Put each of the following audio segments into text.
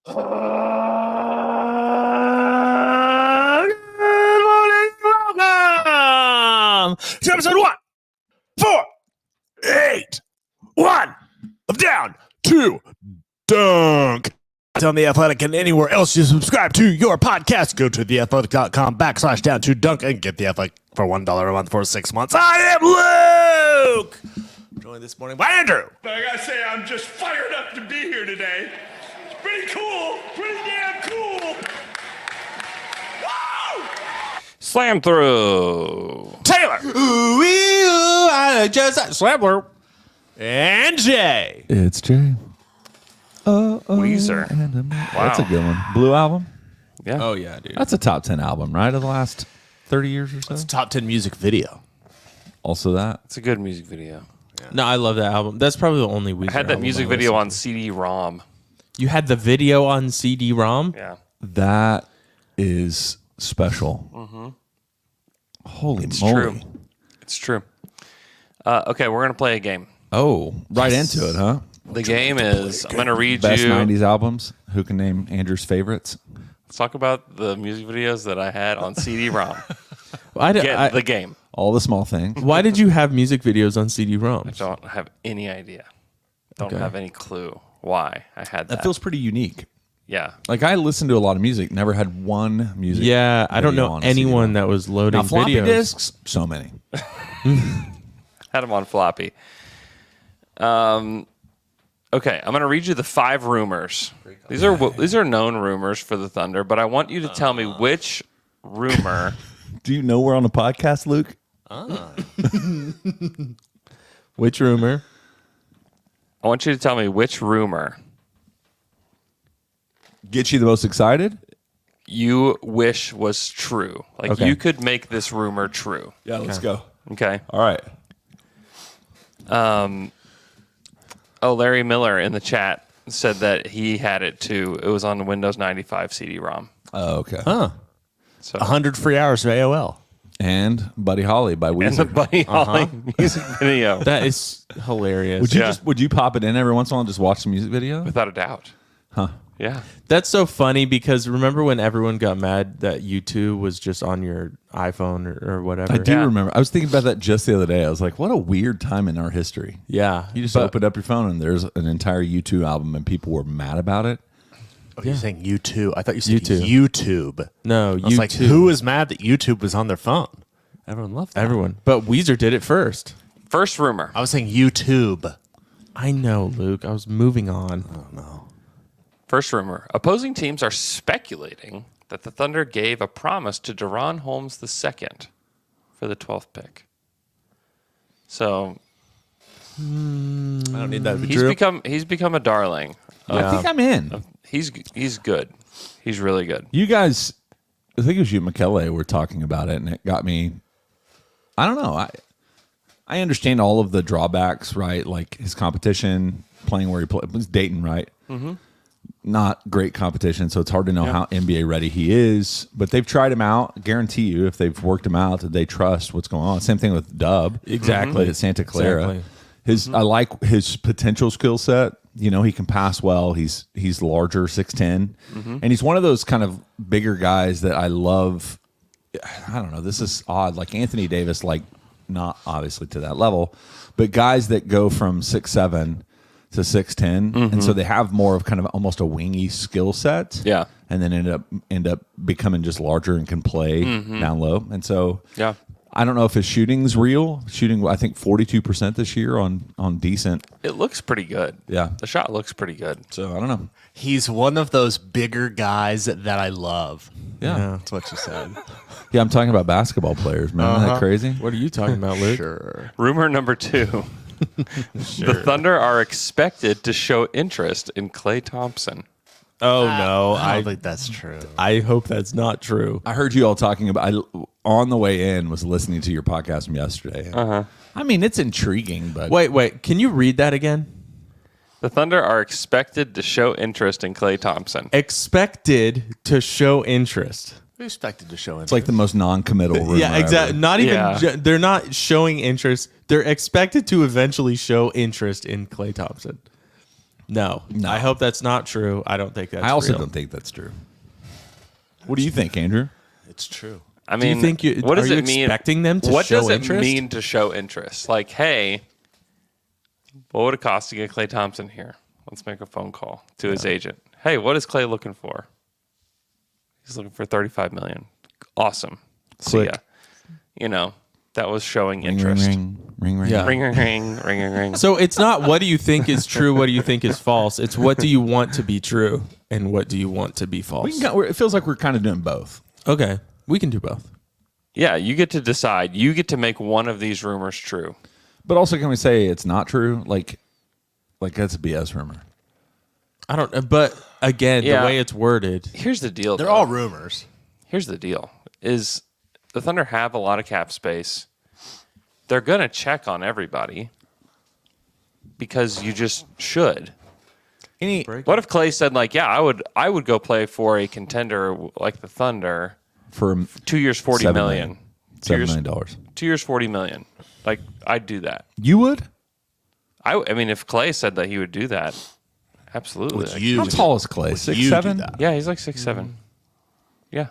Good morning, welcome to episode 148 of Down to Dunk. It's on The Athletic and anywhere else you subscribe to your podcast. Go to theathletic.com/down to dunk and get The Athletic for $1 a month for 6 months. I am Luke. I'm joined this morning by Andrew. But I gotta say, I'm just fired up to be here today. It's pretty cool. Pretty damn cool. Woo! Slam through. Taylor. Ooh, I just slam through. And Jay. It's Jay. Weezer. That's a good one. Blue album. Yeah. Oh, yeah, dude. That's a top 10 album, right? Of the last 30 years or so. It's a top 10 music video. Also that. It's a good music video. No, I love that album. That's probably the only Weezer I had that album music I video on listened CD-ROM. to. You had the video on CD-ROM? Yeah. That is special. Mm-hmm. Holy It's moly. true. It's true. Okay, we're going to play a game. Oh, right into it, huh? The game is, I'm going to read Best you. 90s albums. Who can name Andrew's favorites? Let's talk about the music videos that I had on CD-ROM. Get the game. All the small things. Why did you have music videos on CD-ROM? I don't have any idea. Don't Okay. have any clue why I had that. That feels pretty unique. Yeah. Like, I listened to a lot of music, never had one music. Yeah, I don't video know on a anyone CD-ROM. that was loading Now, floppy videos. disks, so many. Had them on floppy. Okay, I'm going to read you the 5 rumors. These are known rumors for the Thunder, but I want you to tell me which rumor. Do you know we're on a podcast, Luke? Which rumor? I want you to tell me which rumor Get you the most excited? you wish was true. Like Okay. you could make this rumor true. Yeah, let's go. Okay. All right. Oh, Larry Miller in the chat said that he had it too. It was on the Windows 95 CD-ROM. Oh, okay. Huh. So 100 free hours of AOL. And Buddy Holly by and the Weezer. Buddy Holly music video, That is hilarious. Would you pop it in every once in a while and just watch the music video? without a doubt. Huh. Yeah. That's so funny because remember when everyone got mad that U2 was just on your iPhone or whatever? I do Yeah. remember. I was thinking about that just the other day. I was like, what a weird time in our history. Yeah. You just but- opened up your phone and there's an entire U2 album and people were mad about it. Oh, you're saying YouTube. I thought you said YouTube. YouTube. No, I was like, U2. who was mad that YouTube was on their phone? Everyone loved that. Everyone. But Weezer did it first. First rumor. I was saying YouTube. I know, Luke. I was moving on. First rumor. Opposing teams are speculating that the Thunder gave a promise to Deron Holmes II for the 12th pick. So I don't need that. he's become a darling. I think I'm in. He's good. He's really good. You guys, I think it was you and McKellar were talking about it, and it got me. I don't know. I understand all of the drawbacks, right? Like his competition, playing where he played. It was Dayton, right? Mm-hmm. Not great competition, so it's hard to know how NBA ready he is. But they've tried him out. I guarantee you, if they've worked him out, they trust what's going on. Same thing with Dub. Exactly. At Santa Clara. Exactly. I like his potential skill set. You know, he can pass well. He's larger, 6'10", and he's one of those kind of bigger guys that I love. I don't know. This is odd. Like Anthony Davis, like not obviously to that level, but guys that go from 6'7" to 6'10", and so they have more of kind of almost a wingy skill set. Yeah. and then end up becoming just larger and can play down low. And so Yeah. I don't know if his shooting's real. Shooting, I think 42% this year on decent. It looks pretty good. Yeah. The shot looks pretty good. So I don't know. He's one of those bigger guys that I love. Yeah. That's what you said. Yeah, I'm talking about basketball players, man. Isn't that crazy? What are you talking about, Luke? Sure. Rumor number 2. The Thunder are expected to show interest in Klay Thompson. Oh, no. I don't think that's true. I hope that's not true. I heard you all talking about. On the way in, was listening to your podcast from yesterday. I mean, it's intriguing, but Wait. Can you read that again? The Thunder are expected to show interest in Klay Thompson. Expected to show interest. We expected to show him. it's like the most non-committal. rumor Yeah, exactly. ever. Not even. Yeah. They're not showing interest. They're expected to eventually show interest in Klay Thompson. No. I hope that's not true. I don't think that's I also real. don't think that's true. What do you think, Andrew? It's true. I Do you mean, think what does are you it mean? expecting them to what show does it interest? mean to show interest? Like, hey, what would it cost to get Klay Thompson here? Let's make a phone call to his agent. Hey, what is Klay looking for? He's looking for $35 million. Awesome. See Click. ya. You know, that was showing interest. Ring. Yeah. Ring. So it's not what do you think is true, what do you think is false. It's what do you want to be true and what do you want to be false. It feels like we're kind of doing both. Okay, we can do both. Yeah, you get to decide. You get to make one of these rumors true. But also, can we say it's not true? Like that's a BS rumor. I don't. But again, Yeah. the way it's worded, Here's the deal. They're though. all rumors. Here's the deal: is the Thunder have a lot of cap space. They're gonna check on everybody because you just should. What if Klay said like, "Yeah, I would go play for a contender like the Thunder For 2 years, $40 million. $7 million. 2 years, $40 million. Like I'd do that. You would? I mean, if Klay said that he would do that, absolutely. Would Like, you How do- tall is Klay? would 6'7"? you do that? yeah, he's like 6'7". Yeah,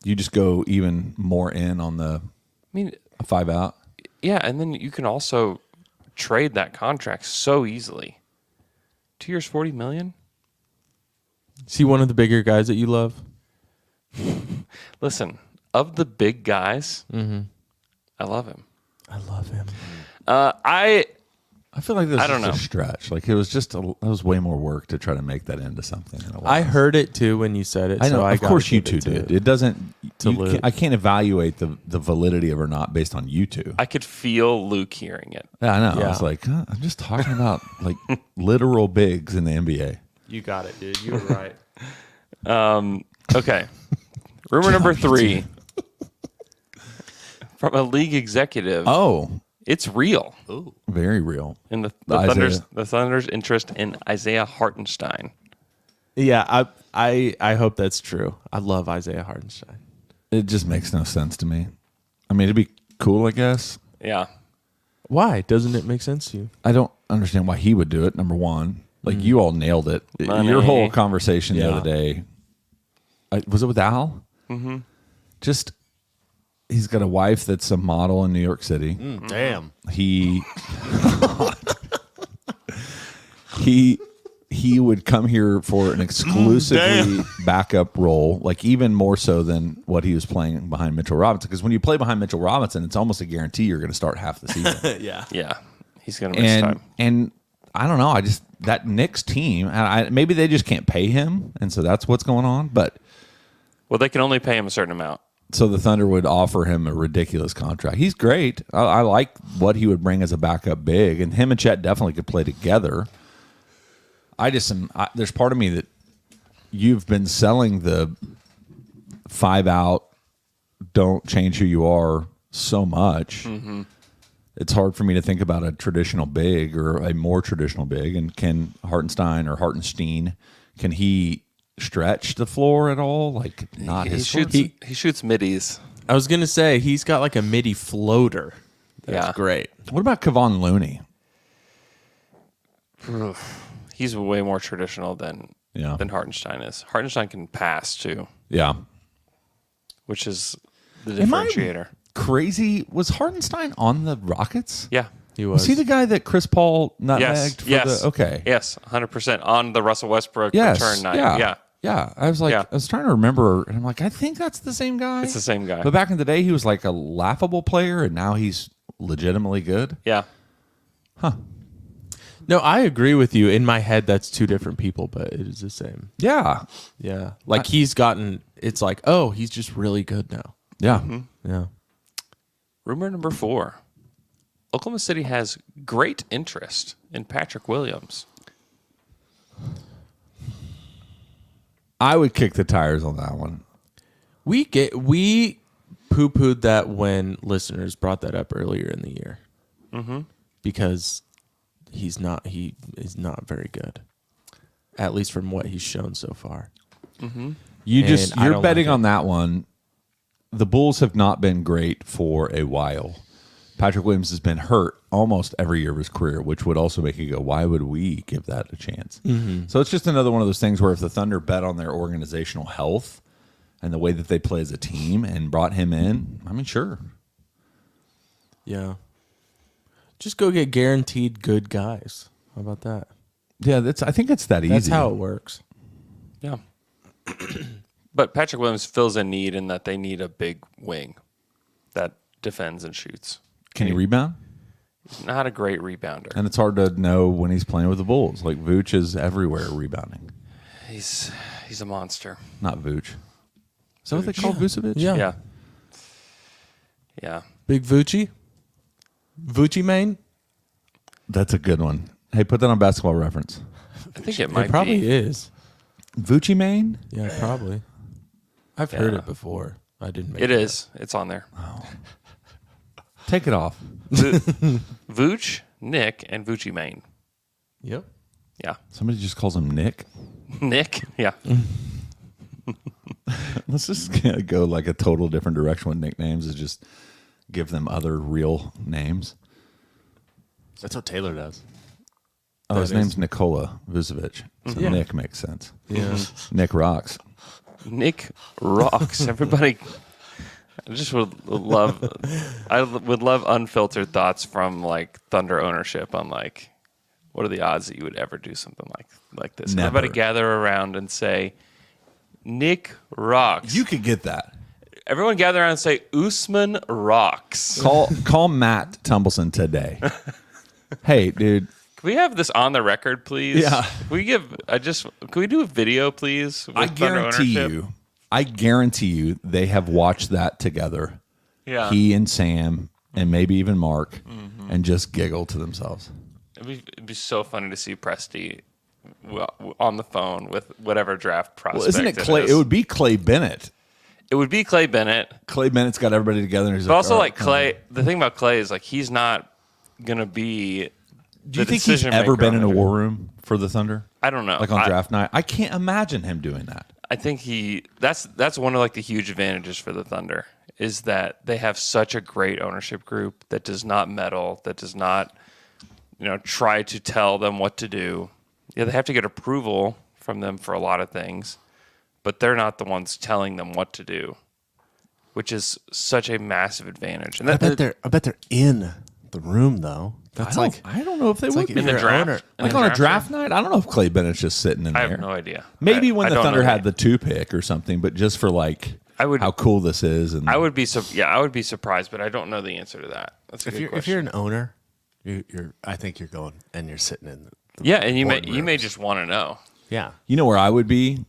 You just go even more in on the I mean, 5 out. yeah, and then you can also trade that contract so easily. 2 years, $40 million. is he one of the bigger guys that you love? Listen, of the big guys, I love him. I love him. I feel like this I is don't know. a stretch. Like it was way more work to try to make that into something. In a while. I heard it too when you said it. I know. So Of gotta course, you give two it to did. It doesn't. Luke. I can't evaluate the validity of or not based on you two. I could feel Luke hearing it. Yeah, I know. I Yeah. was like, I'm just talking about like literal bigs in the NBA. You got it, dude. You were right. Okay. Rumor number 3 from a league executive. Oh, It's real. very real. In the Isaiah. Thunder's interest in Isaiah Hartenstein. Yeah, I hope that's true. I love Isaiah Hartenstein. It just makes no sense to me. I mean, it'd be cool, I guess. Yeah. Why doesn't it make sense to you? I don't understand why he would do it. Number one, like you all nailed it. Money. Your whole conversation the Yeah. other day. Was it with Al? Mm-hmm. Just he's got a wife that's a model in New York City. Damn. He would come here for an exclusively backup role, like even more so than what he was playing behind Mitchell Robinson. Because when you play behind Mitchell Robinson, it's almost a guarantee you're going to start half the season. Yeah. Yeah. He's going to miss time. and I don't know. That Knicks team, and maybe they just can't pay him, and so that's what's going on. But Well, they can only pay him a certain amount. so the Thunder would offer him a ridiculous contract. He's great. I like what he would bring as a backup big, and him and Chet definitely could play together. There's part of me that you've been selling the 5 out, don't change who you are so much. Mm-hmm. It's hard for me to think about a traditional big or a more traditional big. And can Hartenstein, can he stretch the floor at all? Like not He his shoots middies. I was gonna say he's got like a midi floater. That's Yeah. great. What about Kevon Looney? He's way more traditional than Hartenstein is. Hartenstein can pass too, Yeah. which is the Am I differentiator. crazy? Was Hartenstein on the Rockets? Yeah. He Was he the guy that Chris Paul nutmegged Yes. for Yes. the okay. Yes. 100% on the Russell Westbrook Yes. return night. Yeah. Yeah. I was like, Yeah. I was trying to remember, and I'm like, I think that's the same guy. It's the same guy. But back in the day, he was like a laughable player, and now he's legitimately good. Yeah. No, I agree with you. In my head, that's two different people, but it is the same. Yeah. Yeah. Like he's gotten, it's like, oh, he's just really good now. Yeah. Mm-hmm. Yeah. Rumor number 4. Oklahoma City has great interest in Patrick Williams. I would kick the tires on that one. We poo-pooed that when listeners brought that up earlier in the year. Mm-hmm. Because he is not very good. At least from what he's shown so far. Mm-hmm. I You're don't betting like it. on that one. The Bulls have not been great for a while. Patrick Williams has been hurt almost every year of his career, which would also make you go, why would we give that a chance? So it's just another one of those things where if the Thunder bet on their organizational health and the way that they play as a team and brought him in, I mean, sure. Yeah. Just go get guaranteed good guys. How about that? Yeah, I think it's that easy. That's how it works. Yeah. But Patrick Williams fills a need in that they need a big wing that defends and shoots. Can he rebound? He's not a great rebounder. And it's hard to know when he's playing with the Bulls. Like, Vooch is everywhere rebounding. He's a monster. Not Vooch. Is that what they call Vucevic? Yeah. Yeah. Big Vucci? Vucci main? That's a good one. Hey, put that on Basketball Reference. I think it might It probably be. is. Vucci main? Yeah, probably. I've heard it before. I didn't make It is. It's on there. Take it off. Vooch, Nick, and Vucci Main. Yep. Yeah. Somebody just calls him Nick. Nick? Yeah. Let's just go like a total different direction with nicknames is just give them other real names. That's what Taylor does. Oh, his name's Nikola Vucevic. So Yeah. Nick makes sense. Yeah. Nick rocks. Nick rocks. Everybody I just would love unfiltered thoughts from like Thunder ownership on like what are the odds that you would ever do something like this? Never. Everybody gather around and say Nick rocks. You could get that. Everyone gather around and say Usman rocks. Call Matt Tumbleson today. Hey, dude. Can we have this on the record, please? Yeah. Can we do a video, please? With I Thunder ownership? guarantee you they have watched that together. Yeah. He and Sam and maybe even Mark and just giggle to themselves. It'd be so funny to see Presty on the phone with whatever draft prospect. Well, isn't it Clay? is. It would be Clay Bennett. It would be Clay Bennett. Clay Bennett's got everybody together. And he's But also, "All like Clay, the thing about Clay is like he's not gonna be. do you think he's ever been in a war room for the Thunder? I don't know. Like on draft night? I can't imagine him doing that. I think that's one of like the huge advantages for the Thunder is that they have such a great ownership group that does not meddle, that does not, try to tell them what to do. Yeah, they have to get approval from them for a lot of things, but they're not the ones telling them what to do, which is such a massive advantage. And I bet they're in the room though. That's I like don't know if they would like be. in the your draft. owner- Like on a draft night? I don't know if Clay Bennett's just sitting in I there. have no idea. Maybe when I the don't Thunder know had any. the 2 pick or something, but just for like how cool this is. And I would be surprised, but I don't know the answer to that. That's a good if question. you're an owner, you're I think you're going and you're sitting in the Yeah, and you may boardrooms. just want to know. Yeah. You know where I would be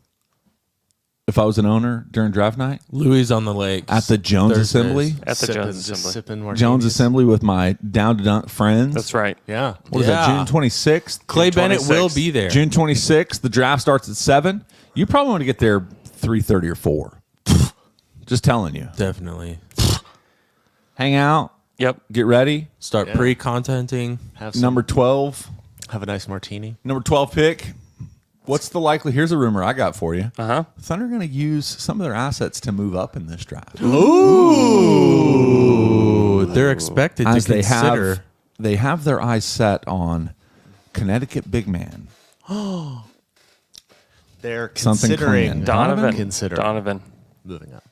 if I was an owner during draft night? Louis on the Lakes. At the Jones Thursdays. Assembly. At the Jones Just Assembly. sipping Jones martinis. Assembly with my down to dunk friends. That's right. Yeah. What is that, Yeah. June 26th? Clay June Bennett will 26th. be there. June 26th. The draft starts at 7. You probably want to get there 3:30 or 4. Just telling you. Definitely. Hang out. Yep. Get ready. Start Yeah. pre-contenting. Have some, Number 12. have a nice martini. Number 12 pick. What's the likely? Here's a rumor I got for you. Uh-huh. Thunder are going to use some of their assets to move up in this draft. Ooh, they're expected to As consider. they have their eyes set on Connecticut big man. They're Something considering clean. Donovan. moving up.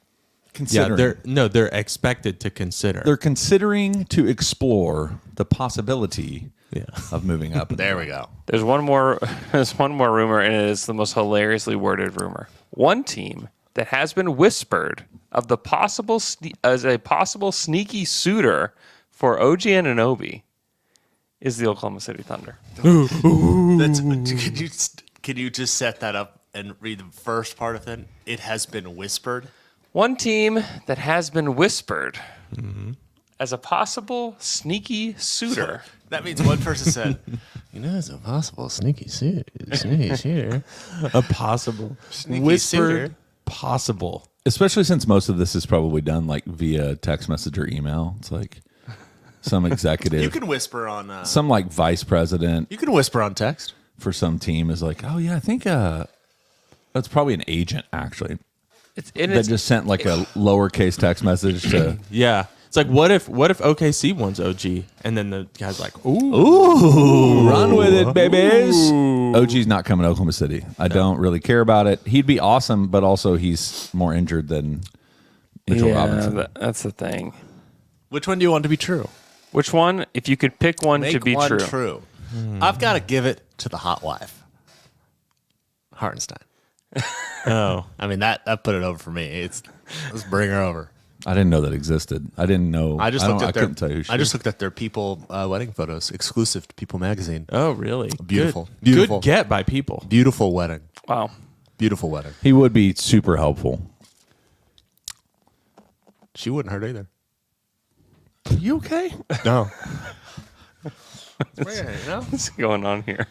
Considering. they're expected to consider. They're considering to explore the possibility Yeah. of moving up. There we go. There's one more rumor, and it is the most hilariously worded rumor. One team that has been whispered of the possible as a possible sneaky suitor for OG Anunoby is the Oklahoma City Thunder. Can you just set that up and read the first part of it? It has been whispered. One team that has been whispered as a possible sneaky suitor. That means one person said, it's a possible sneaky shooter. A possible Sneaky whispered suitor. possible. Especially since most of this is probably done like via text message or email. It's like some executive, You can whisper on. some like vice president You can whisper on text. for some team is like, oh yeah, I think that's probably an agent actually It's that just sent like a lowercase text message to. Yeah. It's like what if OKC wants OG and then the guy's like, ooh, Run with it, babies. OG's not coming to Oklahoma City. I don't really care about it. He'd be awesome, but also he's more injured than Mitchell Robinson. That's the thing. Which one do you want to be true? Which one? If you could pick one to be one true. I've got to give it to the hot wife, Hartenstein. Oh, I mean that put it over for me. Let's bring her over. I didn't know that existed. I didn't know. I couldn't tell you who she I just is. looked at their People wedding photos, exclusive to People magazine. oh, really? Beautiful. Good, Beautiful. Good get by people. Beautiful wedding. Wow. Beautiful wedding. He would be super helpful. She wouldn't hurt either. You okay? No. What's going on here?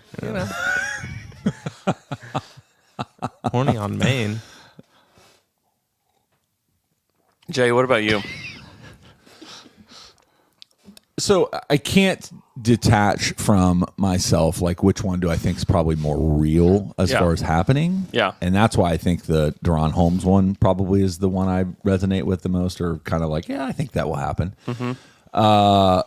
Horny on Maine. Jay, what about you? So I can't detach from myself, like which one do I think is probably more real as Yeah. far as happening? Yeah. And that's why I think the Deron Holmes one probably is the one I resonate with the most, or kind of like, yeah, I think that will happen. I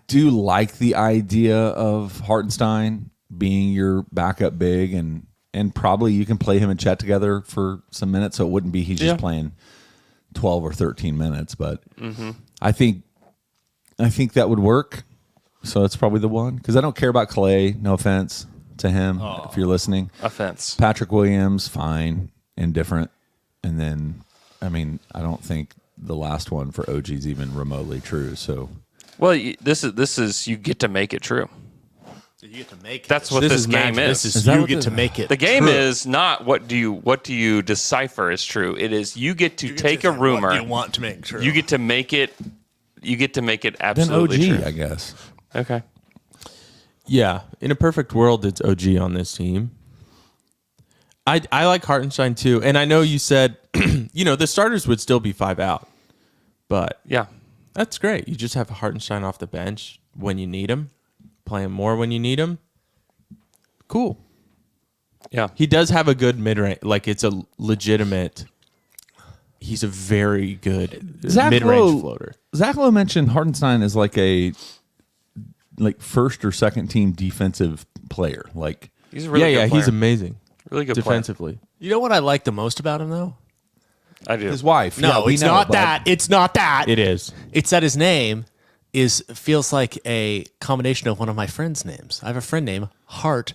do like the idea of Hartenstein being your backup big, and probably you can play him and Chet together for some minutes, so it wouldn't be he's just playing 12 or 13 minutes, but I think that would work. So that's probably the one, because I don't care about Clay. No offense to him if you're listening. Offense. Patrick Williams, fine, indifferent, and then I mean I don't think the last one for OG is even remotely true. So Well, this is you get to make it true. You get to make it. That's what This this is game magic. is. This is that you what get the- to make it. The game true. is not what do you decipher as true. It is you get to take a rumor. What you want to make true. You get to make it. You get to make it then absolutely OG, true. I guess. Okay. Yeah, in a perfect world, it's OG on this team. I like Hartenstein too, and I know you said, the starters would still be 5 out, but Yeah. that's great. You just have Hartenstein off the bench when you need him, play him more when you need him. Cool. Yeah. He does have a good mid range, like it's a legitimate. He's a very good Zach mid range Lowe- floater. Zach Lowe mentioned Hartenstein as like a first or second team defensive player. Like He's a really good player. he's amazing Really good defensively. You know what I like the most about him though? player. I do. his wife. No, Yeah, we it's know, not but- that. It's not that. It is. It's that his name feels like a combination of one of my friends' names. I have a friend named Hart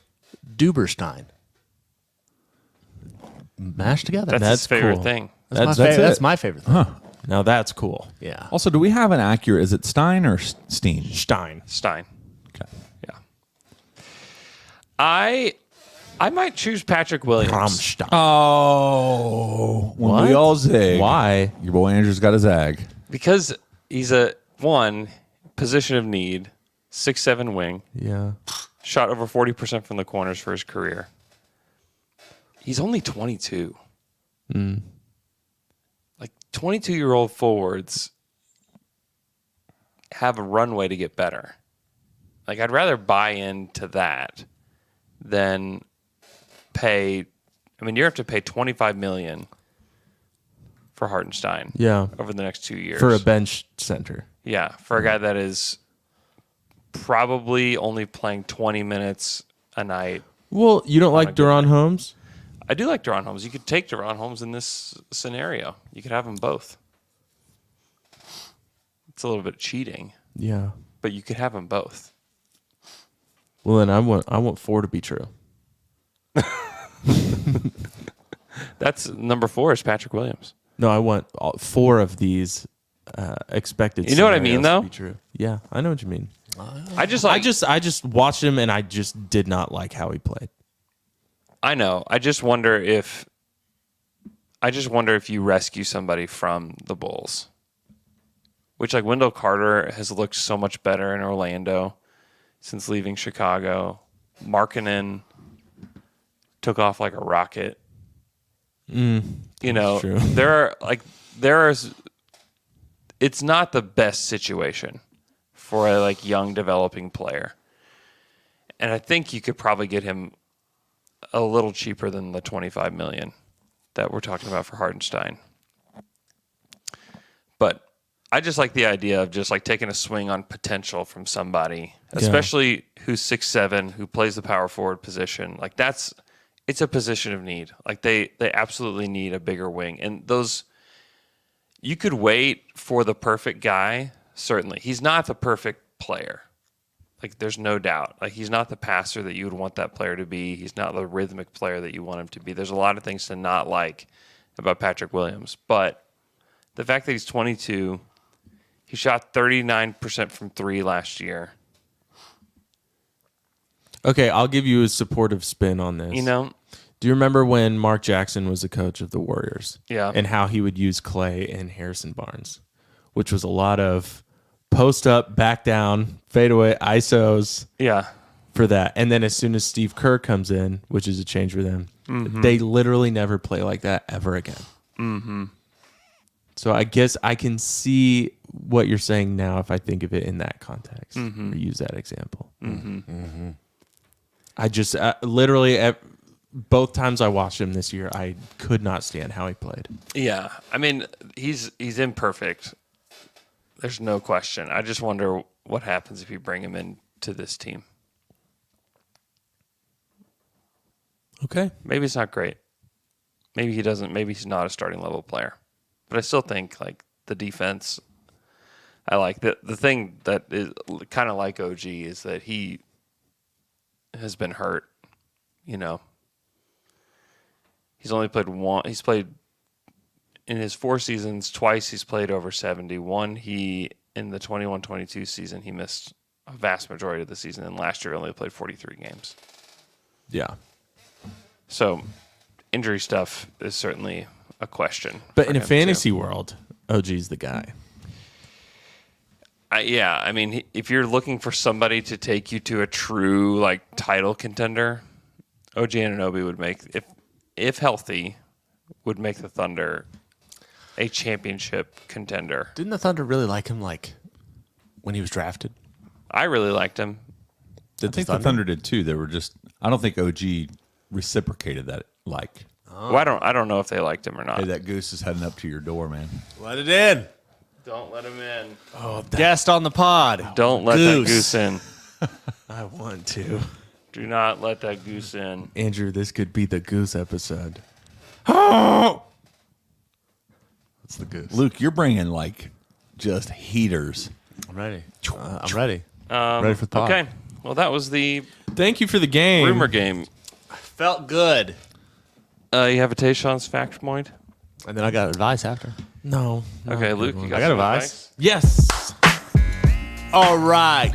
Duberstein. Mashed together. That's, That's his favorite cool. thing. That's it. That's my favorite thing. Now that's cool. Yeah. Also, do we have an accurate? Is it Stein or Steen? Stein. Stein. Okay. Yeah. I might choose Patrick Williams. Rammstein. Oh, when we What? all zig. Why? Your boy Andrew's got a zag. Because he's a position of need, 6'7" wing, Yeah. shot over 40% from the corners for his career. He's only 22. Like 22-year-old forwards have a runway to get better. Like I'd rather buy into that than pay. I mean, you have to pay $25 million for Hartenstein. Yeah. Over the next 2 years For a bench center. Yeah, for a guy that is probably only playing 20 minutes a night. Well, you don't like a good Deron Holmes? I do like Deron Holmes. You could take Deron Holmes in this scenario. You could have them both. It's a little bit cheating, Yeah. but you could have them both. Well, then I want 4 to be true. That's number 4 is Patrick Williams. No, I want 4 of these expected. You know what I mean, scenarios to though? be true. Yeah, I know what you mean. I just like. I just watched him and I just did not like how he played. I know. I just wonder if you rescue somebody from the Bulls. Which, like, Wendell Carter has looked so much better in Orlando since leaving Chicago. Markkanen took off like a rocket. You know, true. it's not the best situation for a like young developing player. And I think you could probably get him a little cheaper than the $25 million that we're talking about for Hartenstein. But I just like the idea of just like taking a swing on potential from somebody, especially who's 6'7", who plays the power forward position. Like it's a position of need. Like they absolutely need a bigger wing. And those, you could wait for the perfect guy. Certainly, he's not the perfect player. Like there's no doubt. Like he's not the passer that you would want that player to be. He's not the rhythmic player that you want him to be. There's a lot of things to not like about Patrick Williams, but the fact that he's 22. He shot 39% from 3 last year. Okay, I'll give you a supportive spin on this. You know? Do you remember when Mark Jackson was the coach of the Warriors? Yeah. And how he would use Clay and Harrison Barnes, which was a lot of post up, back down, fade away, ISOs. Yeah. For that. And then as soon as Steve Kerr comes in, which is a change for them, they literally never play like that ever again. Mm-hmm. So I guess I can see what you're saying now if I think of it in that context or use that example. I just literally both times I watched him this year, I could not stand how he played. Yeah. I mean, he's imperfect. There's no question. I just wonder what happens if you bring him into this team. Okay. Maybe it's not great. Maybe he doesn't. Maybe he's not a starting level player. But I still think like the defense. I like the thing that is kind of like OG is that he has been hurt. You know, he's only played one. He's played in his 4 seasons twice. He's played over 71. He in the 21-22 season he missed a vast majority of the season, and last year only played 43 games. Yeah. So injury stuff is certainly a question. But for in a him, fantasy too. world, OG's the guy. Yeah, I mean, if you're looking for somebody to take you to a true like title contender, OG Anunoby would make, if healthy, would make the Thunder a championship contender. Didn't the Thunder really like him, like when he was drafted? I really liked him. I think the Thunder did too. They were just. I don't think OG reciprocated that. Like, Well, I don't know if they liked him or not. hey, that goose is heading up to your door, man. Let it in. Don't let him in. Guest on the pod. Don't let that goose in. I want to. Do not let that goose in. Andrew, this could be the goose episode. It's the goose. Luke, you're bringing like just heaters. I'm ready. I'm ready. Ready for the pod. Okay. Well, that was the Thank you for the game. rumor game. Felt good. You have a Tayshawn's fact point? And then I got advice after. No. Okay, Luke, you got I got some advice. Yes. All right.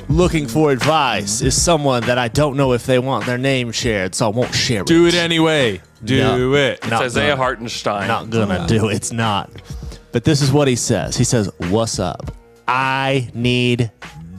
Looking for advice is someone that I don't know if they want their name shared, so I won't share it. Do it anyway. Do it. It's Isaiah Hartenstein. Not gonna do it. It's not. But this is what he says. He says, "What's up? I need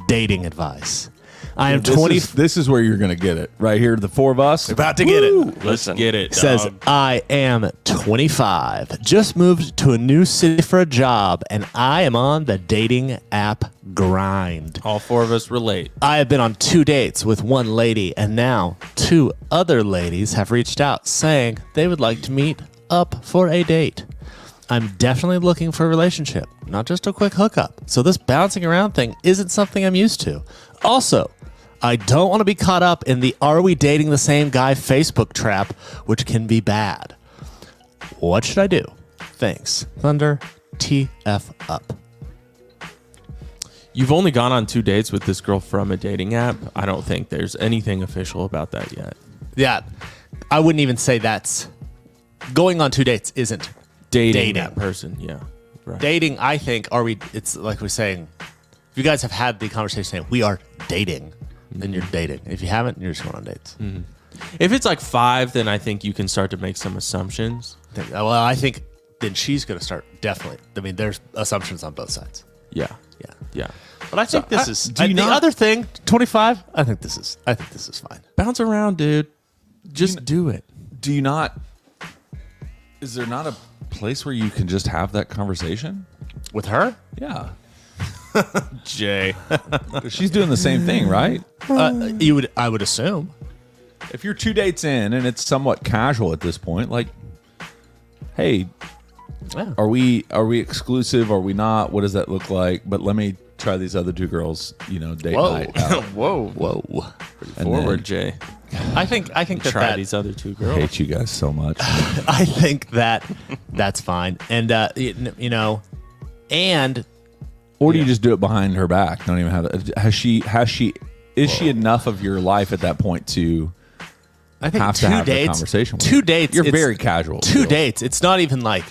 dating advice. I am 20. This is where you're going to get it. Right here, the four of us. About to get it. Listen. Get it. Says, dog. I am 25, just moved to a new city for a job, and I am on the dating app grind. All 4 of us relate. I have been on 2 dates with one lady, and now 2 other ladies have reached out saying they would like to meet up for a date. I'm definitely looking for a relationship, not just a quick hookup. So this bouncing around thing isn't something I'm used to. Also, I don't want to be caught up in the "are we dating the same guy" Facebook trap, which can be bad. What should I do? Thanks. Thunder, TF up. You've only gone on 2 dates with this girl from a dating app. I don't think there's anything official about that yet. Yeah, I wouldn't even say that's... Going on 2 dates isn't Dating that person, yeah. Right. dating. I think, it's like we're saying, if you guys have had the conversation saying, we are dating, then you're dating. If you haven't, you're just going on dates. If it's like 5, then I think you can start to make some assumptions. Well, I think then she's going to start, definitely. I mean, there's assumptions on both sides. Yeah. Yeah. Yeah. But I think this is... do you the not- other thing, 25, I think this is fine. Bounce around, dude. Just do it. Do you not? Is there not a place where you can just have that conversation? With her? Yeah. Jay. She's doing the same thing, right? I would assume. If you're 2 dates in and it's somewhat casual at this point, like, hey, Yeah. Are we exclusive? Are we not? What does that look like? But let me try these other two girls, date night out. Whoa. And Forward, then- Jay. I think Try these other two I girls. hate you guys so much. I think that's fine. And and Or do you just do it behind her back? Don't even have it. Is she enough of your life at that point to I think have to two have the dates. conversation with Two her? dates. You're it's- very casual. Two Bill. dates. It's not even like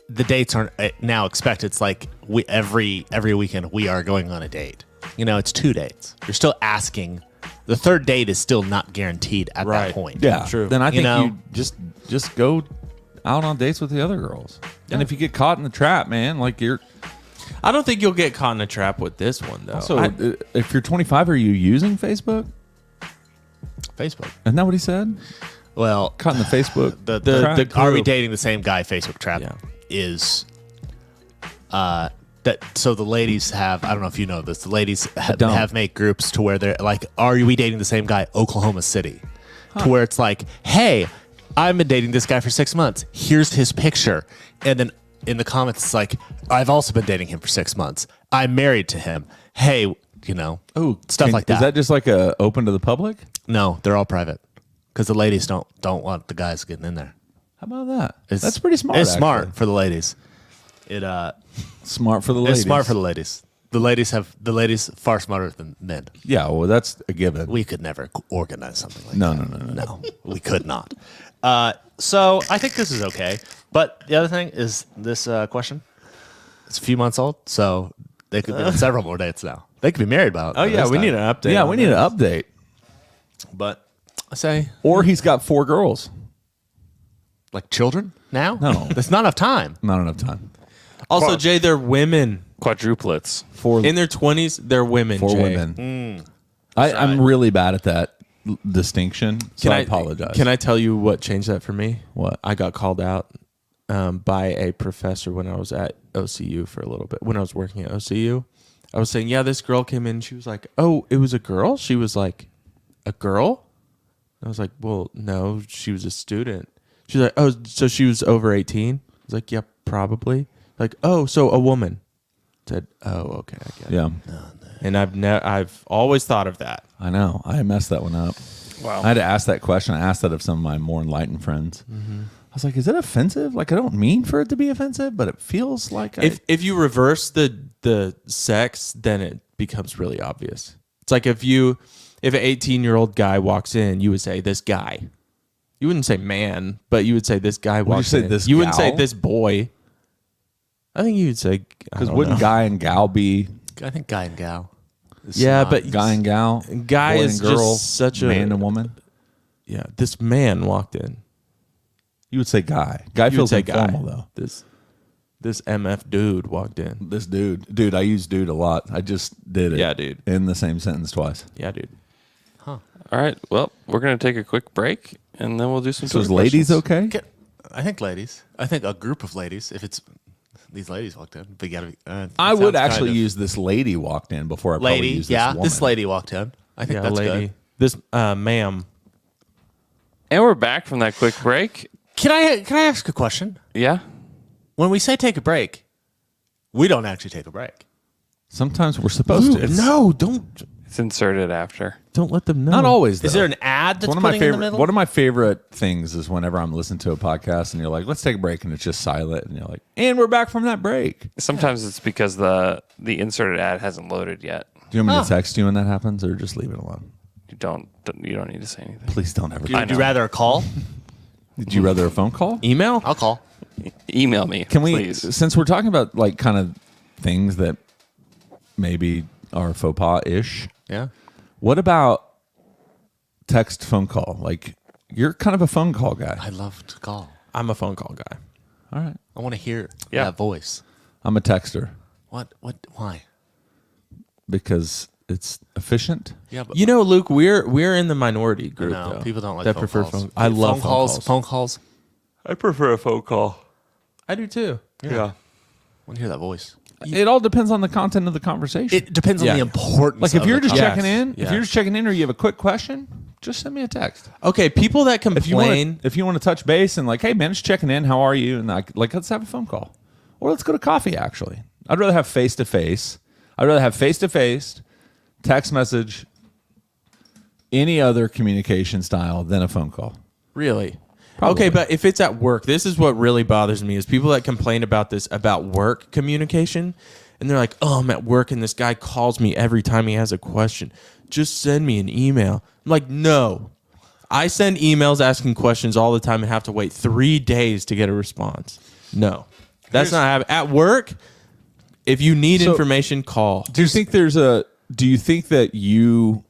the dates aren't now expected. It's like every weekend we are going on a date. It's 2 dates. You're still asking. The third date is still not guaranteed at that Right. point. Yeah, True. Then I think know? you just go out on dates with the other girls. And if you get caught in the trap, man, like you're. I don't think you'll get caught in a trap with this one, though. So if you're 25, are you using Facebook? Facebook. Isn't that what he said? Well, Caught in the Facebook. the are we group. dating the same guy Facebook trap Yeah. is that so the ladies have, I don't know if you know this, the ladies don't. have made groups to where they're like, are we dating the same guy, Oklahoma City, to where it's like, hey, I've been dating this guy for 6 months, here's his picture, and then in the comments it's like, I've also been dating him for 6 months, I'm married to him, hey, stuff like that. Is that just like open to the public? No, they're all private because the ladies don't want the guys getting in there. How about that? It's- That's pretty smart. It's actually. smart for the ladies. Smart for the ladies. It's smart for the ladies. The ladies far smarter than men. Yeah, well, that's a given. We could never organize something like No, that. no. No, we could not. So I think this is okay. But the other thing is this question. It's a few months old, so they could be on several more dates now. They could be married by. Oh, yeah, we need an update. Yeah, on we need this. an update. But I say Or he's got 4 girls. like children now. No. There's not enough time. Not enough time. Also, Jay, they're women. Quadruplets. 4 In their 20s, they're women, four Jay. women. I'm really bad at that distinction, so I apologize. Can I tell you what changed that for me? What? I got called out by a professor when I was at OCU for a little bit. When I was working at OCU, I was saying, yeah, this girl came in. She was like, oh, it was a girl? She was like, a girl? I was like, well, no, she was a student. She's like, oh, so she was over 18? I was like, yeah, probably. Like, oh, so a woman. I said, oh, okay, I get it. Yeah, And I've always thought of that. I know. I messed that one up. Wow. I had to ask that question. I asked that of some of my more enlightened friends. I was like, is it offensive? Like, I don't mean for it to be offensive, but it feels like If you reverse the sex, then it becomes really obvious. It's like if an 18-year-old guy walks in, you would say this guy. You wouldn't say man, but you would say this guy walks say in. this You wouldn't say gal? this boy. I think you would say because wouldn't guy and gal be I think guy and gal. Yeah, but guy and gal? Guy boy is and girl, just such a man and woman. Yeah, this man walked in. You would say guy. Guy You would feels say guy. informal though. This MF dude walked in. This dude, I use dude a lot. I just did it. Yeah, dude. In the same sentence twice. Yeah, dude. All right. Well, we're going to take a quick break, and then we'll do some. So is Twitter ladies questions. okay? I think ladies. I think a group of ladies. If it's these ladies walked in, but you gotta be. I it would sounds actually kind of- this lady walked in before I probably lady. use this Yeah, woman. this lady walked in. I think Yeah, that's lady. good. This ma'am. And we're back from that quick break. Can I ask a question? Yeah. When we say take a break, we don't actually take a break. Sometimes we're supposed to. No, don't It's inserted after. let them know. Not always. Is though. there an ad that's one of my putting in the favorite middle? one of my favorite things is whenever I'm listening to a podcast and you're like, let's take a break, and it's just silent, and you're like, and we're back from that break. Sometimes it's because the inserted ad hasn't loaded yet. Do you want me to text you when that happens, or just leave it alone? You don't need to say anything. Please don't ever. Would you rather a call? Did you rather a phone call? Email? I'll call. Email me. Can we, please? since we're talking about like kind of things that maybe are faux pas ish, Yeah. what about text phone call? Like, you're kind of a phone call guy. I love to call. I'm a phone call guy. All right. I want to hear Yeah. that voice. I'm a texter What? Why? because it's efficient. Yeah, but You know, Luke, we're in the minority group. no, though, people don't like that phone prefer calls. phone. I love phone calls. Phone calls. I prefer a phone call. I do too. Yeah. I want to hear that voice. It all depends on the content of the conversance. It depends on Yeah. the importance. Like if of you're the just call. checking in, Yes. if you're just checking in, or you have a quick question, just send me a text. Okay, people that complain. If you want to touch base and like, hey man, just checking in, how are you? And like let's have a phone call, or let's go to coffee. Actually, I'd rather have face to face. I'd rather have face to face, text message, any other communication style than a phone call. Really? Probably. Okay, but if it's at work, this is what really bothers me is people that complain about this about work communication, and they're like, "Oh, I'm at work and this guy calls me every time he has a question. Just send me an email." I'm like, "No. I send emails asking questions all the time and have to wait 3 days to get a response. No. That's not happening. At work, if you need information, call." Do you think that you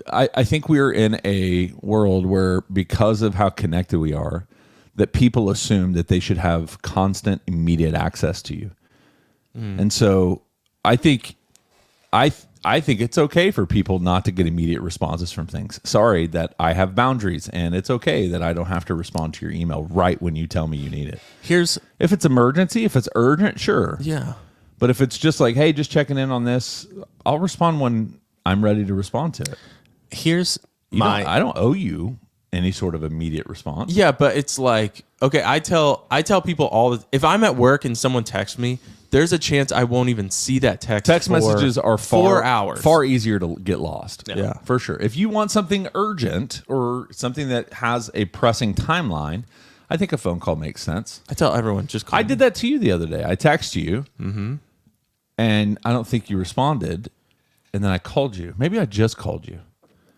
I think we're in a world where, because of how connected we are, that people assume that they should have constant, immediate access to you. And so I think it's okay for people not to get immediate responses from things. Sorry that I have boundaries, and it's okay that I don't have to respond to your email right when you tell me you need it. If it's emergency, if it's urgent, sure. Yeah. But if it's just like, hey, just checking in on this, I'll respond when I'm ready to respond to it. I don't owe you any sort of immediate response. Yeah, but it's like, okay, I tell people if I'm at work and someone texts me, there's a chance I won't even see that text. Text messages are 4 hours. far easier to get lost. Yeah. For sure. If you want something urgent or something that has a pressing timeline, I think a phone call makes sense. I tell everyone, just call I me. did that to you the other day. I texted you, and I don't think you responded, and then I called you. Maybe I just called you.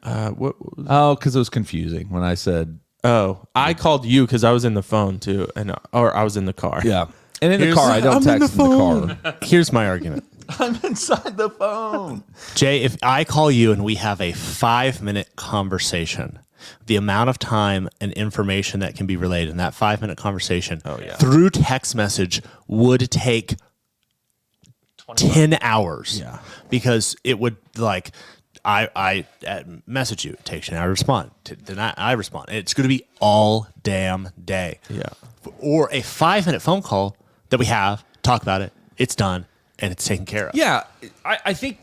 Because it was confusing when I said... Oh, I called you because I was in the phone too, or I was in the car. Yeah. And in the car, I don't text in the car. Here's my argument. I'm inside the phone. Jay, if I call you and we have a 5-minute conversation, the amount of time and information that can be relayed in that 5-minute conversation through text message would take 10 hours. Yeah. Because it would like... I message you. It takes an hour to respond. Then I respond. It's going to be all damn day. Yeah. Or a 5-minute phone call that we have, talk about it, it's done, and it's taken care of. Yeah, I think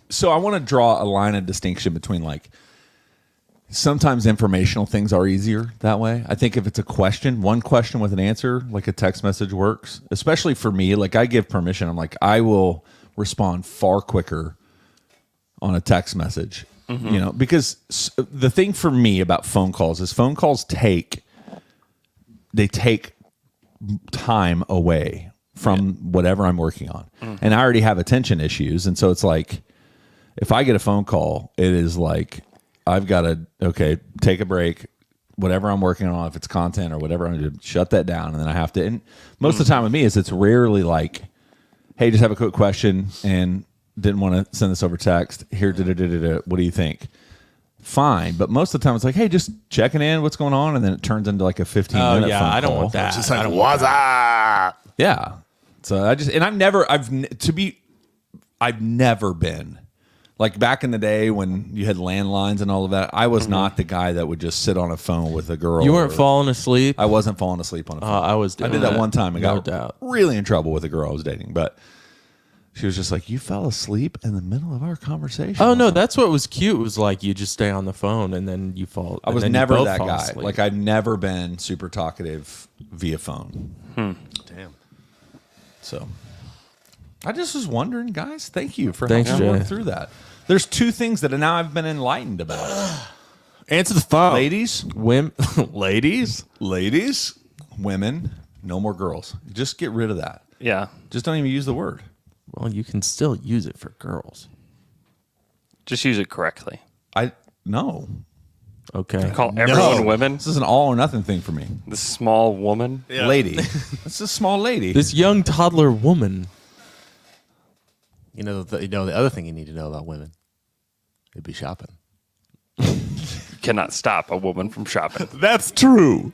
so. I want to draw a line of distinction between like sometimes informational things are easier that way. I think if it's a question, one question with an answer, like a text message works, especially for me. Like I give permission. I'm like, I will respond far quicker on a text message, because the thing for me about phone calls is phone calls take time away from whatever I'm working on. And I already have attention issues. And so it's like, if I get a phone call, it is like, I've got to, take a break, whatever I'm working on, if it's content or whatever, I'm going to shut that down. And then I have to, and most of the time with me is it's rarely like, hey, just have a quick question and didn't want to send this over text. Here, what do you think? Fine, but most of the time it's like, hey, just checking in, what's going on, and then it turns into like a 15-minute phone I don't call. want that. It's just like, what's up? Yeah. So I've never been like back in the day when you had landlines and all of that. I was not the guy that would just sit on a phone with a girl. You weren't falling asleep? I wasn't falling asleep on a phone. I was doing I did that one time and no got doubt. really in trouble with a girl I was dating, but she was just like, you fell asleep in the middle of our conversation. Oh, no, that's what was cute. It was like you just stay on the phone and then you fall. I was never that guy. Asleep. Like, I've never been super talkative via phone. Damn. So, I just was wondering, guys, thank you for Thanks, helping me work Jay. through that. There's 2 things that now I've been enlightened about. Answer the phone. Ladies, Ladies? women, no more girls. Just get rid of that. Yeah. Just don't even use the word. Well, you can still use it for girls. Just use it correctly. No. Okay. Call everyone women. This is an all or nothing thing for me. The small woman. Yeah. Lady. That's a small lady. This young toddler woman. You know the other thing you need to know about women, it'd be shopping. You cannot stop a woman from shopping. That's true.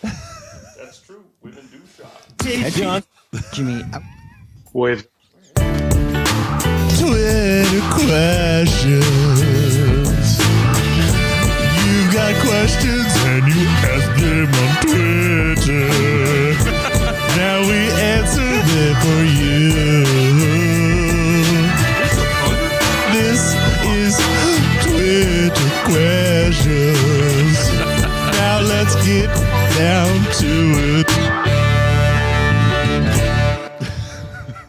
That's true. Women do shop. Hey, John. Jimmy, With Twitter questions. You got questions and you ask them on Twitter. Now we answer them for you. This is Twitter let's get down to it.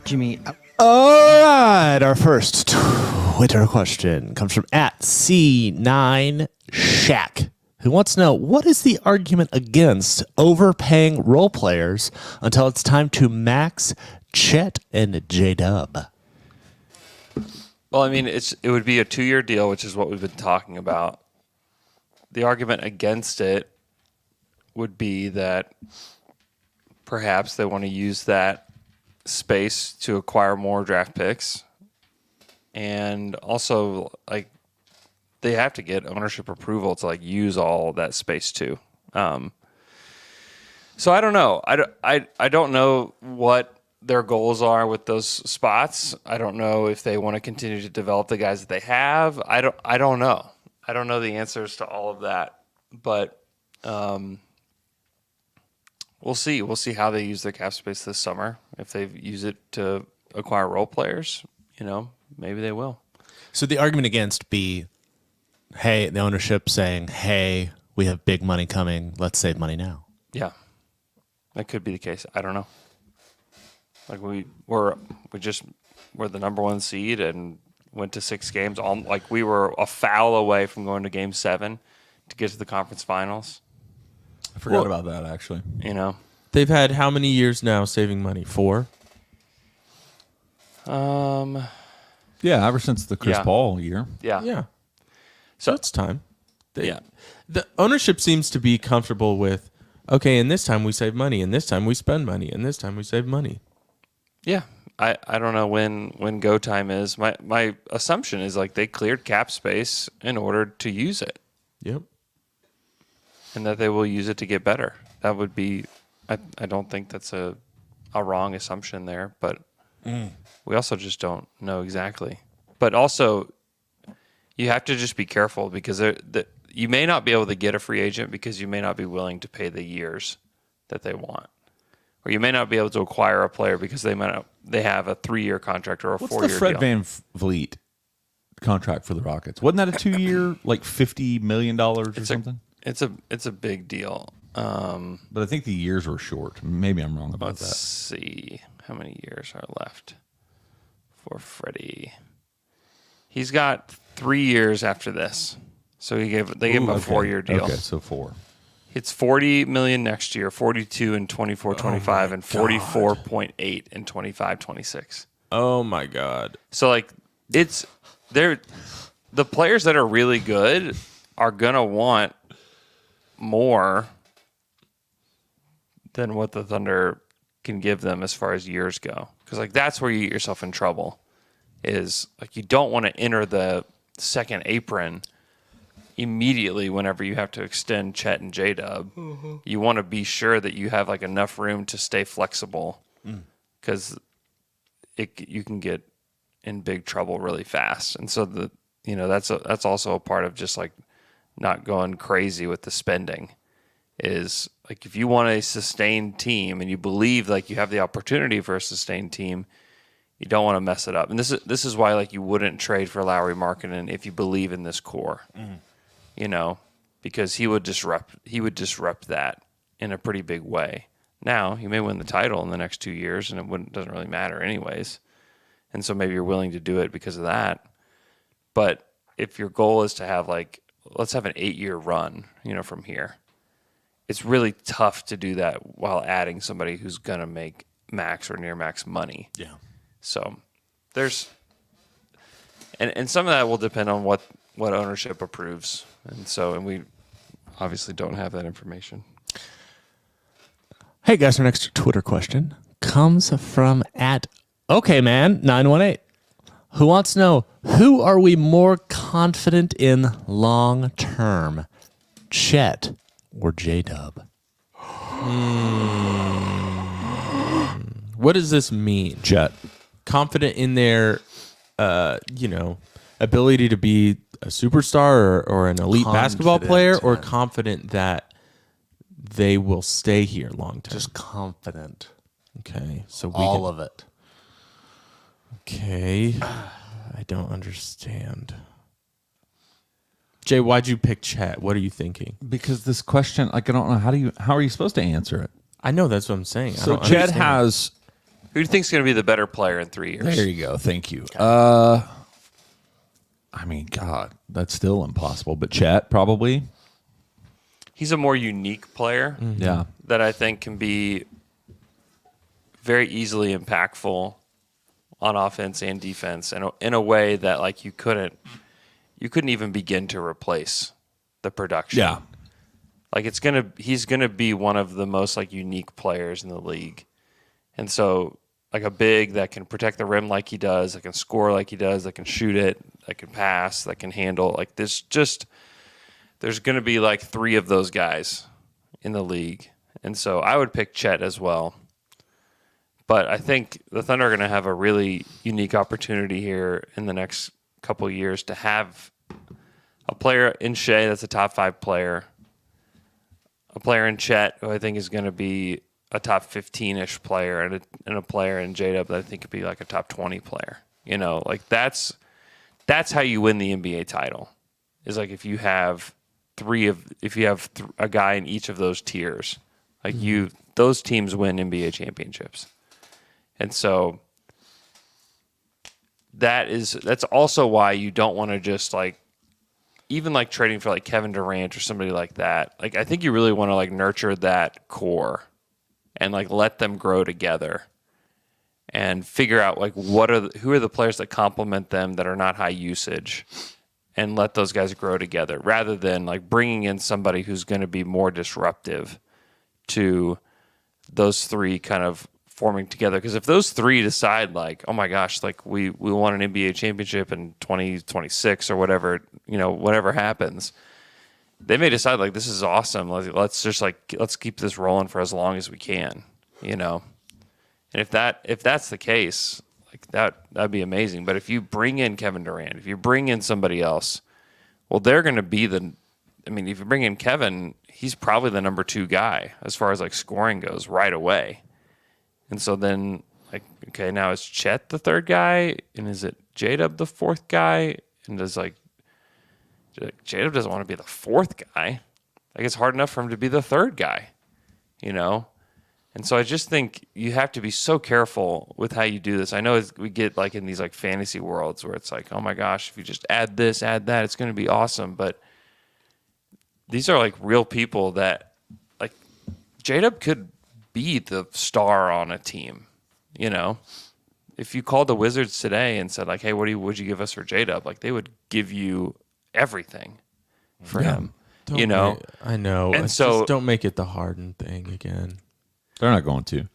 Jimmy, All right, our first Twitter question comes from @C9Shack, who wants to know, what is the argument against overpaying role players until it's time to max Chet and J-Dub? Well, I mean, it would be a 2-year deal, which is what we've been talking about. The argument against it would be that perhaps they want to use that space to acquire more draft picks, and also like they have to get ownership approval to like use all that space too. So I don't know. I don't know what their goals are with those spots. I don't know if they want to continue to develop the guys that they have. I don't know. I don't know the answers to all of that, but we'll see. We'll see how they use their cap space this summer. If they use it to acquire role players, maybe they will. So the argument against be, hey, the ownership saying, hey, we have big money coming, let's save money now. Yeah, that could be the case. I don't know. Like we're the number 1 seed and went to 6 games. Like we were a foul away from going to Game 7 to get to the conference finals. I forgot about that, actually. They've had how many years now saving money? 4? Yeah, ever since the Chris Yeah. Paul year. Yeah. Yeah. So it's time. Yeah. The ownership seems to be comfortable with, okay, and this time we save money, and this time we spend money, and this time we save money. Yeah. I don't know when go time is. My assumption is like they cleared cap space in order to use it, Yep. and that they will use it to get better. That would be I don't think that's a wrong assumption there, but we also just don't know exactly. But also you have to just be careful because you may not be able to get a free agent because you may not be willing to pay the years that they want. Or you may not be able to acquire a player because they have a 3-year contract or a 4-year deal. What's the Fred Van Vliet contract for the Rockets? Wasn't that a 2-year, like $50 million or something? It's a big deal. But I think the years were short. Maybe I'm wrong about Let's that. see how many years are left for Freddie. He's got 3 years after this, so they gave him a 4-year deal. Okay, so 4. It's $40 million next year, $42 in 24-25, and $44.8 in 25-26. Oh my God. So like the players that are really good are gonna want more than what the Thunder can give them as far as years go. Because like that's where you get yourself in trouble. Is like you don't want to enter the second apron immediately whenever you have to extend Chet and J-Dub. Mm-hmm. You want to be sure that you have like enough room to stay flexible because you can get in big trouble really fast. And so that's also a part of just like not going crazy with the spending. Is like if you want a sustained team and you believe like you have the opportunity for a sustained team, you don't want to mess it up. And this is why like you wouldn't trade for Lauri Markkanen if you believe in this core. Because he would disrupt that in a pretty big way. Now, he may win the title in the next 2 years and it doesn't really matter anyways. And so maybe you're willing to do it because of that. But if your goal is to have like let's have an 8-year run, from here. It's really tough to do that while adding somebody who's going to make max or near max money. Yeah. So there's, and some of that will depend on what ownership approves. And we obviously don't have that information. Hey guys, our next Twitter question comes from @OkayMan918, who wants to know, who are we more confident in long term, Chet or J-Dub? What does this mean? Chet. Confident in their, ability to be a superstar or an elite basketball player, or confident that they will stay here long term? Just confident. Okay, so All of it. Okay, I don't understand. Jay, why'd you pick Chet? What are you thinking? Because this question, like, I don't know how are you supposed to answer it? I know that's what I'm saying. So Chet has. Who do you think is going to be the better player in 3 years? There you go. Thank you. I mean, God, that's still impossible. But Chet probably. He's a more unique player. Yeah. That I think can be very easily impactful on offense and defense, and in a way that like you couldn't even begin to replace the production. Yeah. Like he's gonna be one of the most like unique players in the league, and so like a big that can protect the rim like he does, that can score like he does, that can shoot it, that can pass, that can handle. Like there's gonna be like 3 of those guys in the league, and so I would pick Chet as well. But I think the Thunder are going to have a really unique opportunity here in the next couple of years to have a player in Shea that's a top 5 player, a player in Chet who I think is going to be a top 15-ish player, and a player in J-Dub that I think could be like a top 20 player. You know, like that's how you win the NBA title. Is like if you have a guy in each of those tiers, like those teams win NBA championships. And so that's also why you don't want to just like even like trading for like Kevin Durant or somebody like that. Like I think you really want to like nurture that core and like let them grow together and figure out like who are the players that complement them that are not high usage, and let those guys grow together rather than like bringing in somebody who's going to be more disruptive to those 3 kind of forming together. Because if those 3 decide like, oh my gosh, like we want an NBA championship in 2026 or whatever, you know, whatever happens, they may decide like this is awesome. Let's keep this rolling for as long as we can, you know. And if that's the case, like that'd be amazing. But if you bring in Kevin Durant, if you bring in somebody else, well, they're going to be if you bring in Kevin, he's probably the number 2 guy as far as like scoring goes right away. And so then, like, okay, now is Chet the 3rd guy? And is it J-Dub the 4th guy? And does, like, J-Dub doesn't want to be the 4th guy. Like, it's hard enough for him to be the 3rd guy, you know? And so I just think you have to be so careful with how you do this. I know we get, like, in these, like, fantasy worlds where it's like, oh, my gosh, if you just add this, add that, it's going to be awesome. But these are, like, real people that, like, J-Dub could be the star on a team, you know. If you called the Wizards today and said like, "Hey, would you give us for J-Dub?" Like they would give you everything for him, you know. I know, and so just don't make it the Harden thing again. They're not going to.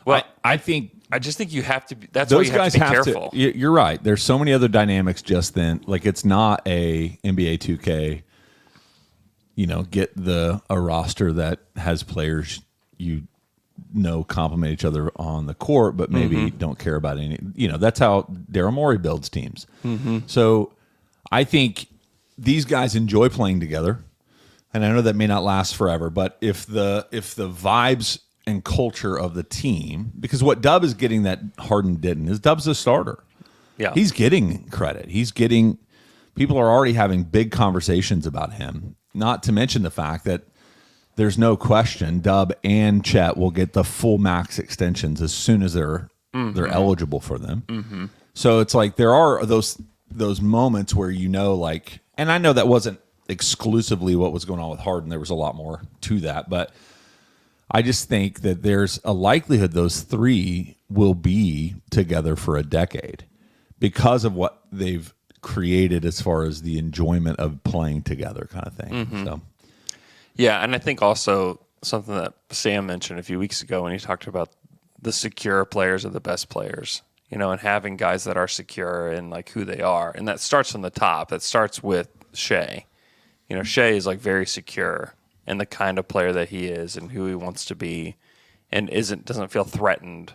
Well, I just think you have to be. That's those why you guys have to be careful. You're right. There's so many other dynamics just then. Like it's not a NBA 2K. You know, get a roster that has players you know complement each other on the court, but maybe don't care about any. You know, that's how Daryl Morey builds teams. So I think these guys enjoy playing together, and I know that may not last forever. But if the vibes and culture of the team, because what Dub is getting that Harden didn't is Dub's a starter. Yeah, he's getting credit. People are already having big conversations about him. Not to mention the fact that there's no question Dub and Chet will get the full max extensions as soon as they're eligible for them. So it's like there are those moments where you know, like, and I know that wasn't exclusively what was going on with Harden. There was a lot more to that, but I just think that there's a likelihood those 3 will be together for a decade because of what they've created as far as the enjoyment of playing together kind of thing. So. Yeah, and I think also something that Sam mentioned a few weeks ago when he talked about the secure players are the best players, you know, and having guys that are secure in like who they are. And that starts from the top. That starts with Shea. You know, Shea is like very secure in the kind of player that he is and who he wants to be, and doesn't feel threatened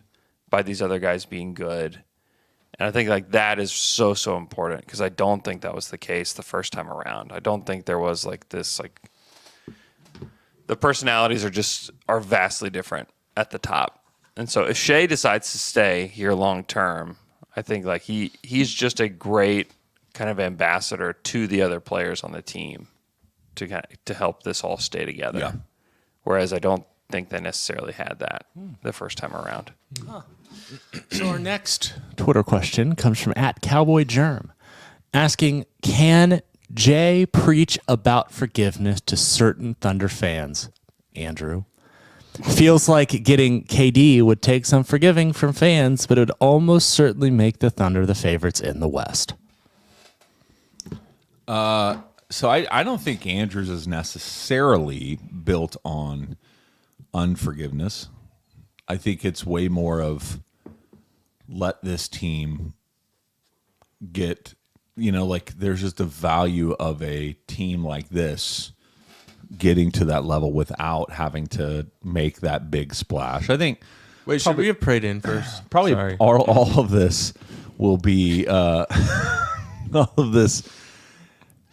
by these other guys being good. And I think like that is so important because I don't think that was the case the first time around. I don't think there was like this like the personalities are vastly different at the top. And so if Shea decides to stay here long term, I think like he's just a great kind of ambassador to the other players on the team to help this all stay together. Yeah. Whereas I don't think they necessarily had that the first time around. So our next Twitter question comes from @CowboyGerm, asking, can Jay preach about forgiveness to certain Thunder fans? Andrew. Feels like getting KD would take some forgiving from fans, but it would almost certainly make the Thunder the favorites in the West. So I don't think Andrews is necessarily built on unforgiveness. I think it's way more of let this team get, like there's just the value of a team like this getting to that level without having to make that big splash. I think Wait, should we have prayed in first? probably Sorry. all of this will be all of this.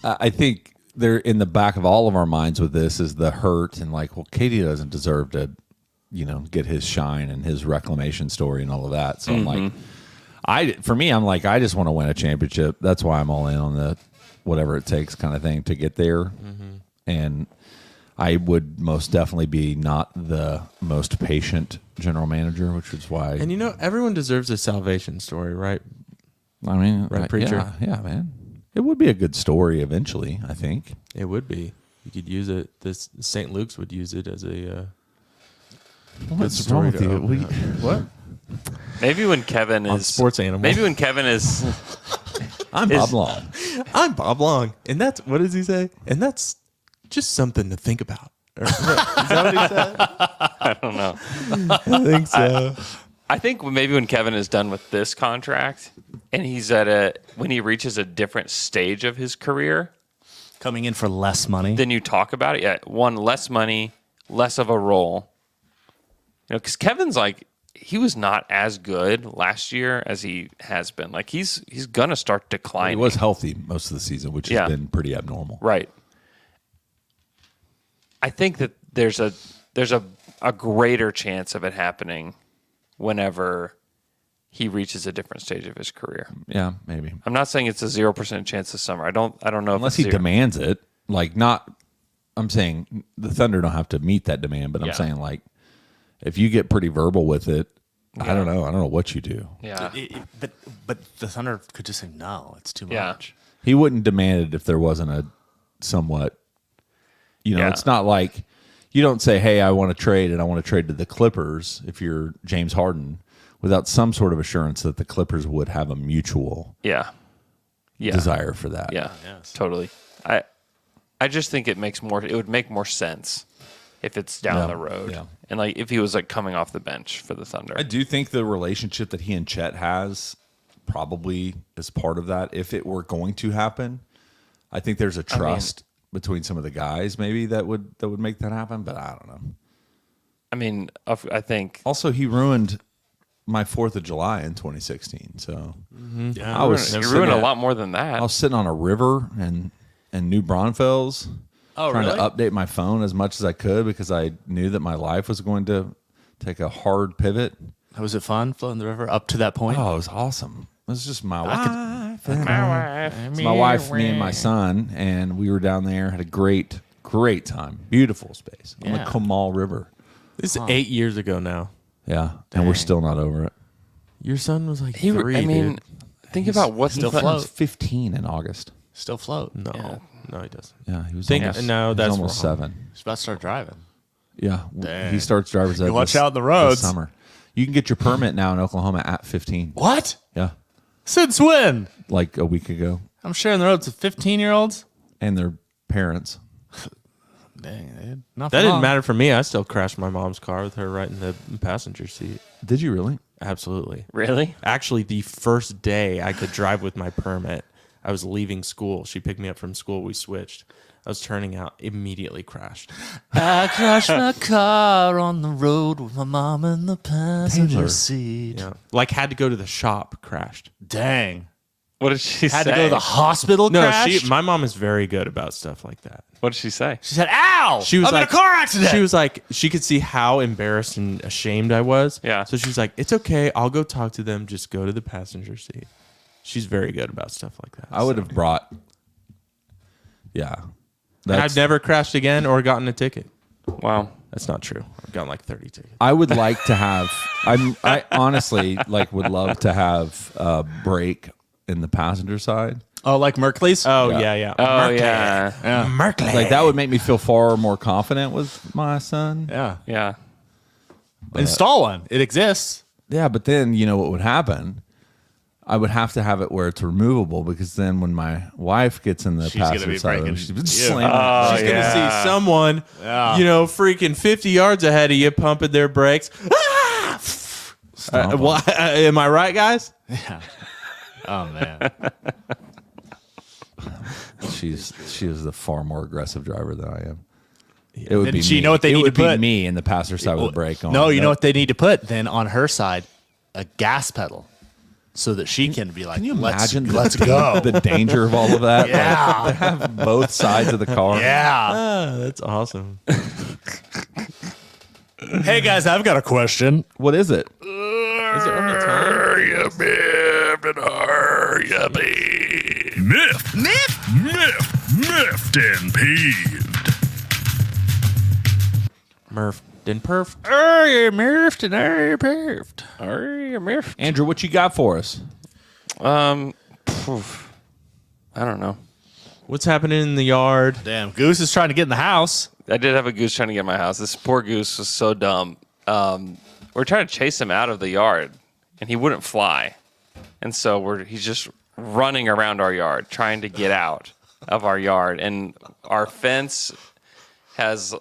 I think they're in the back of all of our minds with this is the hurt and like, well, Katie doesn't deserve to, get his shine and his reclamation story and all of that. So I'm like, I'm like, I just want to win a championship. That's why I'm all in on the whatever it takes kind of thing to get there. And I would most definitely be not the most patient general manager, which is why. And everyone deserves a salvation story, right? I mean, Right, preacher? Yeah, man. It would be a good story eventually, I think. It would be. You could use it. This St. Luke's would use it as a What's wrong with you? What? Maybe when Kevin On is Sports Animal. Maybe when Kevin is I'm Bob Long. I'm Bob Long, and that's what does he say? And that's just something to think about. Is that what he said? I don't know. I think so. I think maybe when Kevin is done with this contract and he's when he reaches a different stage of his career, Coming in for less money. then you talk about it. Yeah, one, less money, less of a role. Because Kevin's like, he was not as good last year as he has been. Like he's gonna start He declining. was healthy most of the season, which Yeah. has been pretty abnormal. Right. I think that there's a greater chance of it happening whenever he reaches a different stage of his career. Yeah, maybe. I'm not saying it's a 0% chance this summer. I don't know Unless if he it's 0. demands it. Like I'm saying the Thunder don't have to meet that demand, but I'm Yeah. saying like if you get pretty verbal with it, I don't know. I don't know what you do. Yeah. But the Thunder could just say, no, it's too Yeah. much. He wouldn't demand it if there wasn't a somewhat, Yeah. it's not like you don't say, hey, I want to trade and I want to trade to the Clippers if you're James Harden without some sort of assurance that the Clippers would have a mutual Yeah. desire for that. Yeah. Totally. I just think it would make more sense if it's down Yeah. the road. Yeah. And like if he was like coming off the bench for the Thunder. I do think the relationship that he and Chet has probably is part of that. If it were going to happen, I think there's a trust between some of the guys maybe that would make that happen, but I don't know. I mean, I think Also, he ruined my 4th of July in 2016. So Yeah. I was you sitting ruined a at- lot more than that. I was sitting on a river in New Braunfels trying to update my phone as much as I could because I knew that my life was going to take a hard pivot. Was it fun floating the river up to that point? Oh, it was awesome. It was just my wife. wife. It's my wife, me, and my son, and we were down there. Had a great time. Beautiful space on the Yeah. Comal River. This is 8 years ago now. Yeah, and we're still not over it. Your son was like He, 3, I mean, dude. think about what's still the float. He's 15 in August. Still float. No, Yeah. no, he doesn't. Yeah, he was Think- almost, no, he was that's almost wrong. 7. He's about to start driving. Yeah, Dang. he starts driver's ed. watch this- out on the roads. this summer. You can get your permit now in Oklahoma at 15. What? Yeah, Since when? like a week ago, I'm sharing the roads with 15-year-olds. and their parents. Dang, dude. Not for That didn't long. matter for me. I still crashed my mom's car with her right in the passenger seat. Did you really? Absolutely. Really? Actually, the first day I could drive with my permit, I was leaving school. She picked me up from school. We switched. I was turning out, immediately crashed. I crashed my car on the road with my mom in the passenger Taylor. seat. Yeah. Like, had to go to the shop, crashed. Dang. What did she Had say? to go to the hospital. No, crashed? my mom is very good about stuff like that. What did she say? She said, "Ow! She was I'm like, in a car accident." She was like, she could see how embarrassed and ashamed I was. Yeah. So she was like, it's okay. I'll go talk to them. Just go to the passenger seat. She's very good about stuff like that. I would have brought. Yeah, And I've never crashed again or gotten a ticket. Wow. That's not true. I've gotten like 30 tickets. I would like to have. I honestly would love to have a break in the passenger side. Oh, like Merkley's? Oh, yeah. Oh, yeah. Merkley. Like that would make me feel far more confident with my son. Yeah. Yeah. Install one. It exists. Yeah, but then you know what would happen? I would have to have it where it's removable because then when my wife gets in the She's gonna passenger be side, breaking she's you. slamming. She's going to see someone, freaking 50 yards ahead of you pumping their brakes. Am I right, guys? Oh, man. She is the far more aggressive driver than I am. It would Then be she me. know what they it need would to be put? me in the passenger side with the brake on. No, you know what they need to put then on her side? A gas pedal. So that she can be like, Can you let's imagine go. the danger of all of that? Yeah. Like, to have both sides of the car. Yeah. That's awesome. Hey, guys, I've got a question. What is it? Is it on the time? Miffed and peeved. Murph. Then perf. Are you miffed and are you perfed? Are you miffed? Andrew, what you got for us? I don't know. What's happening in the yard? Damn, Goose is trying to get in the house. I did have a goose trying to get in my house. This poor goose was so dumb. We're trying to chase him out of the yard, and he wouldn't fly. And so he's just running around our yard, trying to get out of our yard. And our fence has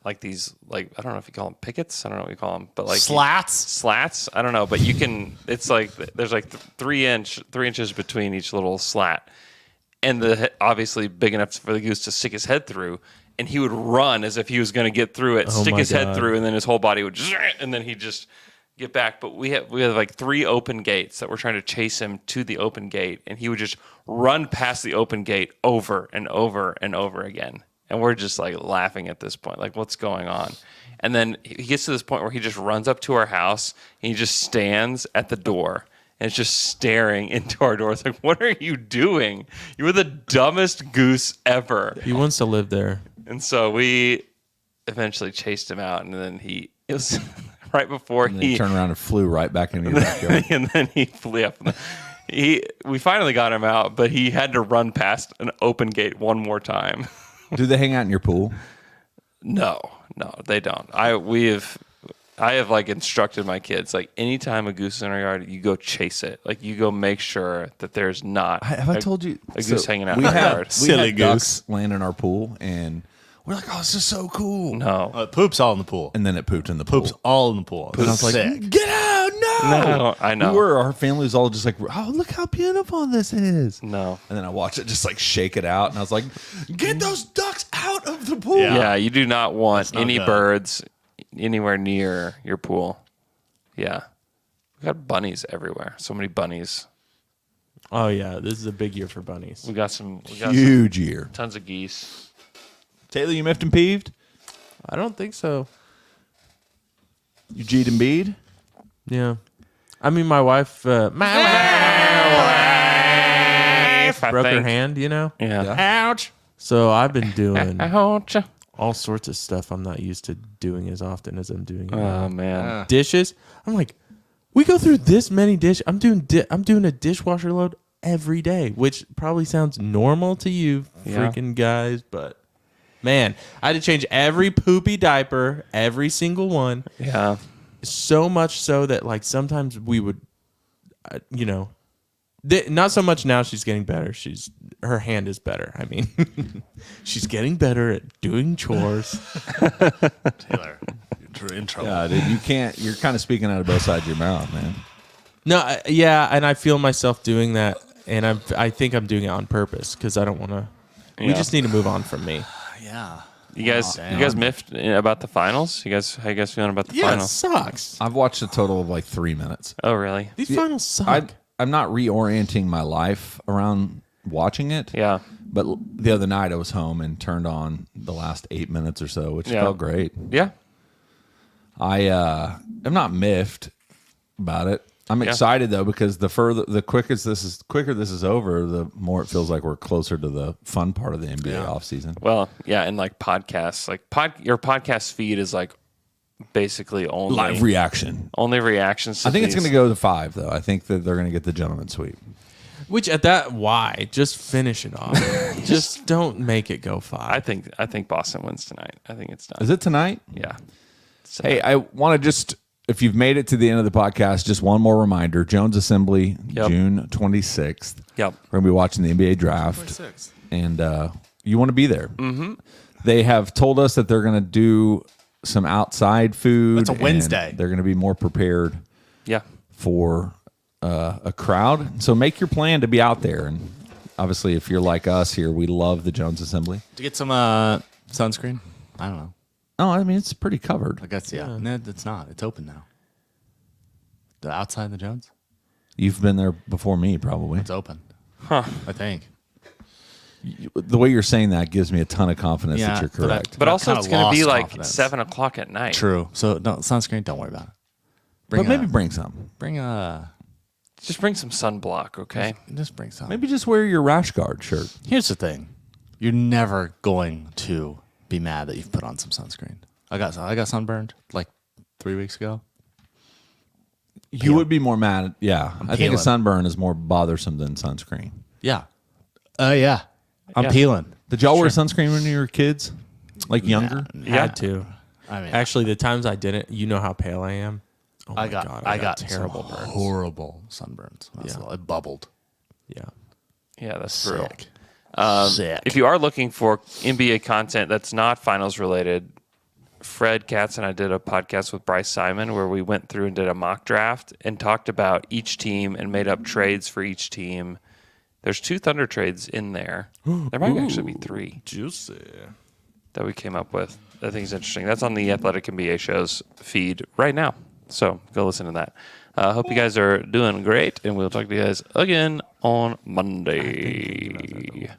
like these, like, I don't know if you call them pickets. I don't know what you call them, but like slats. I don't know, but you can. It's like there's like 3 inches between each little slat, and obviously big enough for the goose to stick his head through. And he would run as if he was going to get through it, stick his head through, and then his whole body would, and then he'd just get back. But we have like 3 open gates that we're trying to chase him to the open gate, and he would just run past the open gate over and over and over again. And we're just like laughing at this point, like, what's going on? And then he gets to this point where he just runs up to our house and he just stands at the door and is just staring into our door. It's like, what are you doing? You were the dumbest goose ever. He wants to live there. And so we eventually chased him out, and then it was right before And then he turned around and flew right back into your backyard. and then he flew up. We finally got him out, but he had to run past an open gate one more time. Do they hang out in your pool? No, they don't. I have like instructed my kids, like, anytime a goose is in our yard, you go chase it. Like, you go make sure that there's not. Have I told you a goose hanging out in we our had, yard? We Silly had goose. ducks land in our pool, and we're like, "Oh, this is so cool!" No, It poops all in the pool. And then it pooped in the Poops pool. all in the pool. And I was like, Sick. "Get out! No!" I know. Our family was all just like, "Oh, look how beautiful this is!" No. And then I watched it just like shake it out, and I was like, "Get those ducks out of the pool!" Yeah, you do not want not any good. birds anywhere near your pool. Yeah, we got bunnies everywhere. So many bunnies. Oh, yeah. This is a big year for bunnies. We got some Huge year. tons of geese. Taylor, you miffed and peeved? I don't think so. You G'd and B'd? Yeah. I mean, my wife broke her hand, you know? Yeah. Ouch. So I've been doing Ouch. all sorts of stuff I'm not used to doing as often as I'm doing it Oh now. man. Dishes. I'm like, we go through this many dishes. I'm doing a dishwasher load every day, which probably sounds normal to you freaking guys, but man, I had to change every poopy diaper, every single one. Yeah. So much so that like sometimes we would, not so much now. She's getting better. Her hand is better. I mean, she's getting better at doing chores. Taylor, you're in trouble. Yeah, dude, you can't. You're kind of speaking out of both sides of your mouth, man. No, and I feel myself doing that, and I think I'm doing it on purpose because I don't want to. We Yeah. just need to move on from me. Yeah. You guys miffed about the finals? How you guys feeling about the Yeah, it finals? sucks. I've watched a total of like 3 minutes. Oh really? These finals suck. I'm not reorienting my life around watching it. Yeah. But the other night I was home and turned on the last 8 minutes or so, which Yeah. felt great. Yeah. I'm not miffed about it. I'm excited though because the quicker this is over, the more it feels like we're closer to the fun part of the NBA offseason. Well, yeah, and like podcasts, like your podcast feed is like basically only Live reaction. only reactions. To I think it's these. going to go to 5 though. I think that they're going to get the gentleman sweep. Which at that, why? Just finish it off. Just don't make it go 5. I think Boston wins tonight. I think it's done. Is it tonight? Yeah. Hey, I want to just, if you've made it to the end of the podcast, just one more reminder. Jones Assembly, Yep. June 26th. Yep. We're going to be watching the NBA draft. 26th. And you want to be there. Mm-hmm. They have told us that they're going to do some outside food. It's a and Wednesday. They're going to be more prepared Yeah. for a crowd. So make your plan to be out there. And obviously, if you're like us here, we love the Jones Assembly. To get some sunscreen? I don't know. Oh, I mean, it's pretty covered. I guess, yeah. No, it's not. It's open now. The outside of the Jones? You've been there before me, probably. It's open. Huh. I think. The way you're saying that gives me a ton of confidence that you're but I- correct. But I also, kinda it's going to be lost like confidence. 7 o'clock at night. True. So, no, sunscreen, don't worry about it. But maybe bring some. Bring a... Just bring some sunblock, okay? Just bring some. Maybe just wear your rash guard shirt. Here's the thing. You're never going to be mad that you've put on some sunscreen. I got sunburned like 3 weeks ago. You would be more mad. Yeah. I think a peeling. sunburn is more bothersome than sunscreen. Yeah. Yeah. I'm Yeah. peeling. Did y'all wear sunscreen when you were kids? Like younger? Had to. I mean, Actually, the times I didn't, you know how pale I am. Oh my I got God, I got terrible some burns. horrible sunburns. Yeah. It bubbled. Yeah. Yeah, that's brutal. Sick. Sick. If you are looking for NBA content that's not finals related, Fred Katz and I did a podcast with Bryce Simon where we went through and did a mock draft and talked about each team and made up trades for each team. There's 2 Thunder trades in there. There might actually be 3 Juicy. that we came up with. I think it's interesting. That's on the Athletic NBA show's feed right now. So go listen to that. Hope you guys are doing great, and we'll talk to you guys again on Monday.